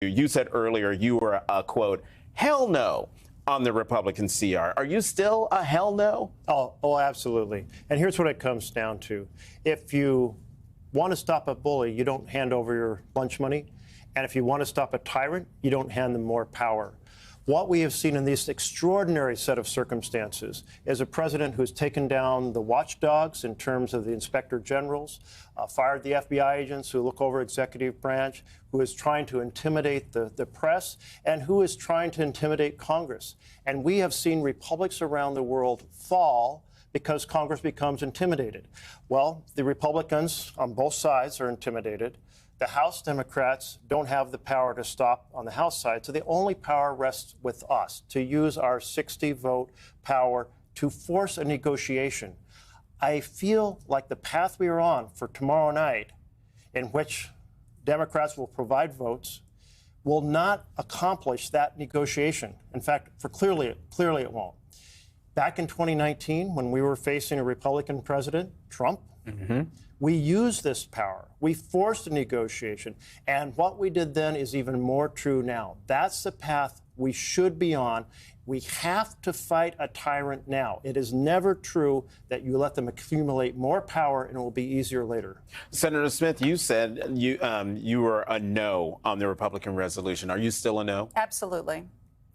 You said earlier you were a, quote, hell no on the Republican CR. Are you still a hell no? Oh, absolutely. And here's what it comes down to. If you want to stop a bully, you don't hand over your lunch money. And if you want to stop a tyrant, you don't hand them more power. What we have seen in this extraordinary set of circumstances is a president who's taken down the watchdogs in terms of the inspector generals, fired the FBI agents who look over executive branch, who is trying to intimidate the press, and who is trying to intimidate Congress. And we have seen republics around the world fall because Congress becomes intimidated. Well, the Republicans on both sides are intimidated. The House Democrats don't have the power to stop on the House side, so the only power rests with us to use our 60-vote power to force a negotiation. I feel like the path we are on for tomorrow night, in which Democrats will provide votes, will not accomplish that negotiation. In fact, clearly it won't. Back in 2019, when we were facing a Republican president, Trump, we used this power. We forced a negotiation. And what we did then is even more true now. That's the path we should be on. We have to fight a tyrant now. It is never true that you let them accumulate more power and it will be easier later. Senator Smith, you said you were a no on the Republican resolution. Are you still a no? Absolutely.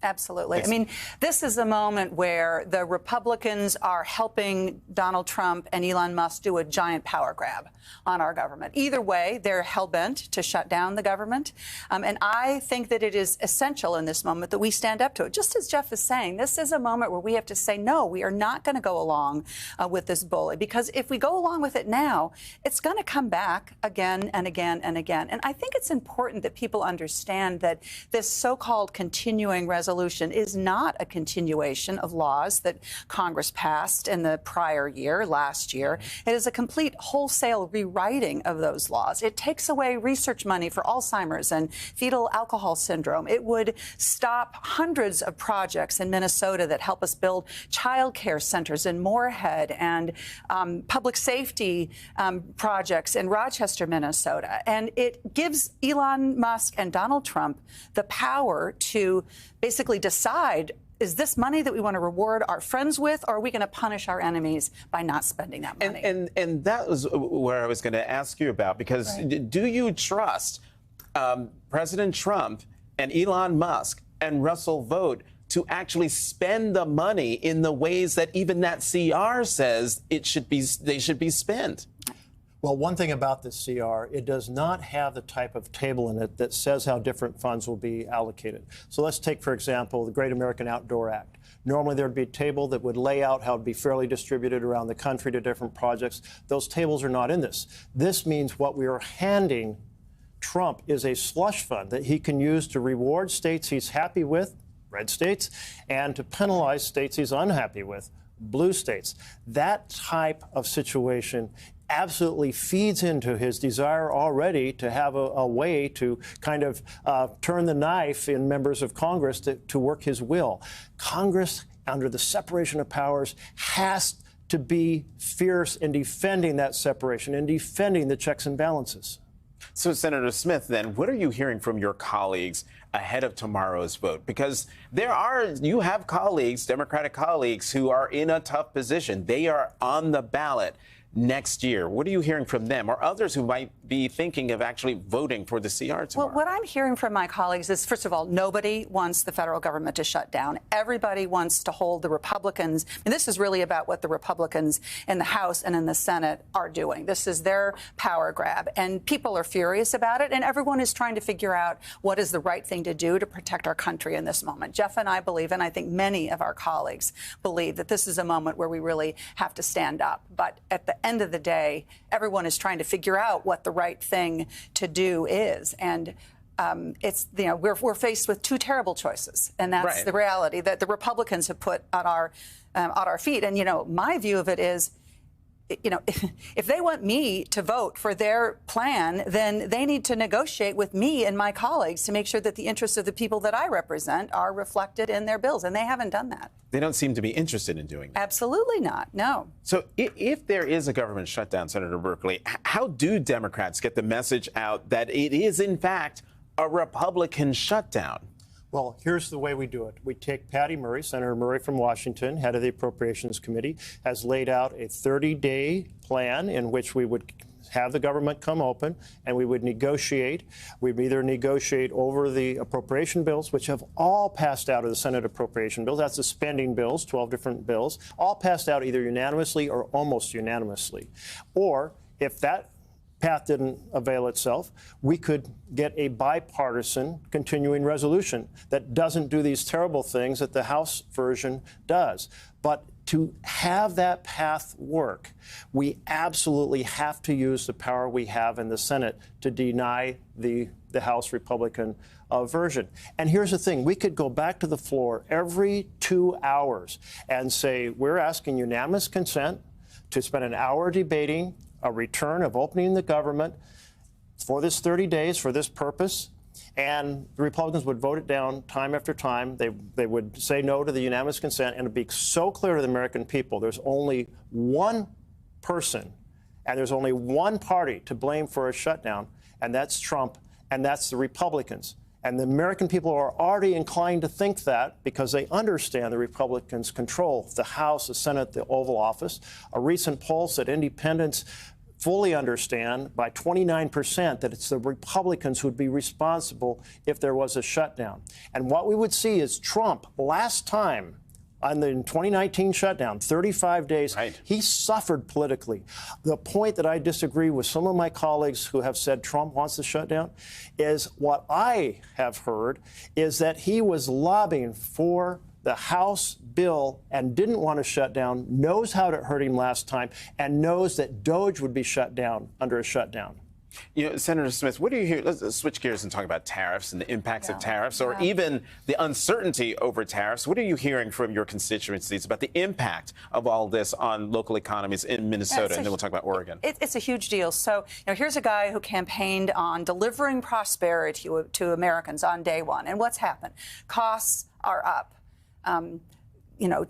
Absolutely. I mean, this is a moment where the Republicans are helping Donald Trump and Elon Musk do a giant power grab on our government. Either way, they're hell-bent to shut down the government. And I think that it is essential in this moment that we stand up to it. Just as Jeff is saying, this is a moment where we have to say, no, we are not going to go along with this bully. Because if we go along with it now, it's going to come back again and again and again. And I think it's important that people understand that this so-called continuing resolution is not a continuation of laws that Congress passed in the prior year, last year. It is a complete wholesale rewriting of those laws. It takes away research money for Alzheimer's and fetal alcohol syndrome. It would stop hundreds of projects in Minnesota that help us build child care centers in Moorhead and public safety projects in Rochester, Minnesota. And it gives Elon Musk and Donald Trump the power to basically decide, is this money that we want to reward our friends with, or are we going to punish our enemies by not spending that money? And that was where I was going to ask you about, because do you trust President Trump and Elon Musk and Russell Vought to actually spend the money in the ways that even that CR says they should be spent? Well, one thing about this CR, it does not have the type of table in it that says how different funds will be allocated. So let's take, for example, the Great American Outdoor Act. Normally, there'd be a table that would lay out how it would be fairly distributed around the country to different projects. Those tables are not in this. This means what we are handing Trump is a slush fund that he can use to reward states he's happy with, red states, and to penalize states he's unhappy with, blue states. That type of situation absolutely feeds into his desire already to have a way to kind of turn the knife in members of Congress to work his will. Congress, under the separation of powers, has to be fierce in defending that separation and defending the checks and balances. So, Senator Smith, then, what are you hearing from your colleagues ahead of tomorrow's vote? Because you have colleagues, Democratic colleagues, who are in a tough position. They are on the ballot next year. What are you hearing from them or others who might be thinking of actually voting for the CR tomorrow? Well, what I'm hearing from my colleagues is, first of all, nobody wants the federal government to shut down. Everybody wants to hold the Republicans. And this is really about what the Republicans in the House and in the Senate are doing. This is their power grab. And people are furious about it. And everyone is trying to figure out what is the right thing to do to protect our country in this moment. Jeff and I believe, and I think many of our colleagues believe, that this is a moment where we really have to stand up. But at the end of the day, everyone is trying to figure out what the right thing to do is. And we're faced with two terrible choices, and that's the reality that the Republicans have put on our feet. And my view of it is, if they want me to vote for their plan, then they need to negotiate with me and my colleagues to make sure that the interests of the people that I represent are reflected in their bills. And they haven't done that. They don't seem to be interested in doing that. Absolutely not. No. So if there is a government shutdown, Senator Berkley, how do Democrats get the message out that it is, in fact, a Republican shutdown? Well, here's the way we do it. We take Patty Murray, Senator Murray from Washington, head of the Appropriations Committee, has laid out a 30-day plan in which we would have the government come open and we would negotiate. We'd either negotiate over the appropriation bills, which have all passed out of the Senate appropriation bills. That's the spending bills, 12 different bills, all passed out either unanimously or almost unanimously. Or if that path didn't avail itself, we could get a bipartisan continuing resolution that doesn't do these terrible things that the House version does. But to have that path work, we absolutely have to use the power we have in the Senate to deny the House Republican version. And here's the thing. We could go back to the floor every 2 hours and say, we're asking unanimous consent to spend an hour debating a return of opening the government for this 30 days for this purpose, and the Republicans would vote it down time after time. They would say no to the unanimous consent, and it would be so clear to the American people there's only one person and there's only one party to blame for a shutdown, and that's Trump, and that's the Republicans. And the American people are already inclined to think that because they understand the Republicans control the House, the Senate, the Oval Office. A recent poll said independents fully understand by 29% that it's the Republicans who would be responsible if there was a shutdown. And what we would see is Trump, last time, on the 2019 shutdown, 35 days, right, he suffered politically. The point that I disagree with some of my colleagues who have said Trump wants to shut down is what I have heard is that he was lobbying for the House bill and didn't want to shut down, knows how it hurt him last time, and knows that DOJ would be shut down under a shutdown. You know, Senator Smith, what do you hear? Let's switch gears and talk about tariffs and the impacts of tariffs, or even the uncertainty over tariffs. What are you hearing from your constituencies about the impact of all this on local economies in Minnesota? And then we'll talk about Oregon. It's a huge deal. So, here's a guy who campaigned on delivering prosperity to Americans on day one. And what's happened? Costs are up.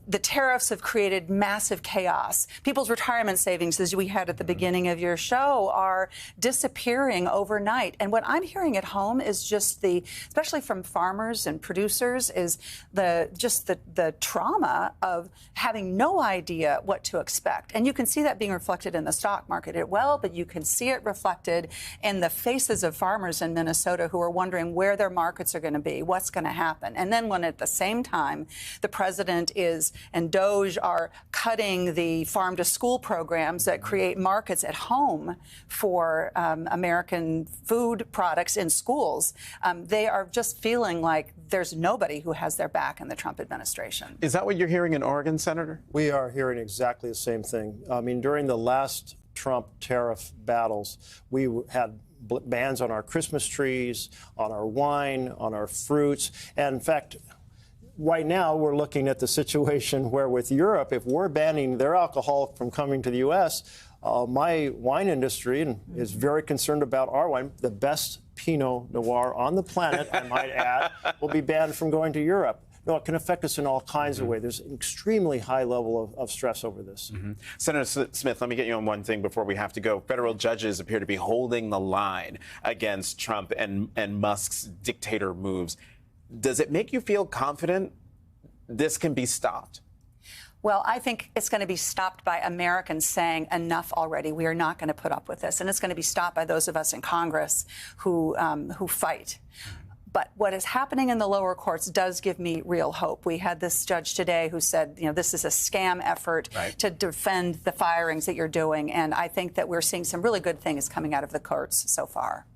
The tariffs have created massive chaos. People's retirement savings, as we had at the beginning of your show, are disappearing overnight. And what I'm hearing at home is just especially from farmers and producers, is the trauma of having no idea what to expect. And you can see that being reflected in the stock market as well, but you can see it reflected in the faces of farmers in Minnesota who are wondering where their markets are going to be, what's going to happen. And then when at the same time the president and DOJ are cutting the farm to school programs that create markets at home for American food products in schools, they are just feeling like there's nobody who has their back in the Trump administration. Is that what you're hearing in Oregon, Senator? We are hearing exactly the same thing. I mean, during the last Trump tariff battles, we had bans on our Christmas trees, on our wine, on our fruits. And in fact, right now, we're looking at the situation where with Europe, if we're banning their alcohol from coming to the U.S., my wine industry is very concerned about our wine. The best Pinot Noir on the planet, I might add, will be banned from going to Europe. No, it can affect us in all kinds of ways. There's an extremely high level of stress over this. Senator Smith, let me get you on one thing before we have to go. Federal judges appear to be holding the line against Trump and Musk's dictator moves. Does it make you feel confident this can be stopped? Well, I think it's going to be stopped by Americans saying enough already. We are not going to put up with this. And it's going to be stopped by those of us in Congress who fight. But what is happening in the lower courts does give me real hope. We had this judge today who said, this is a scam effort to defend the firings that you're doing. And I think that we're seeing some really good things coming out of the courts so far.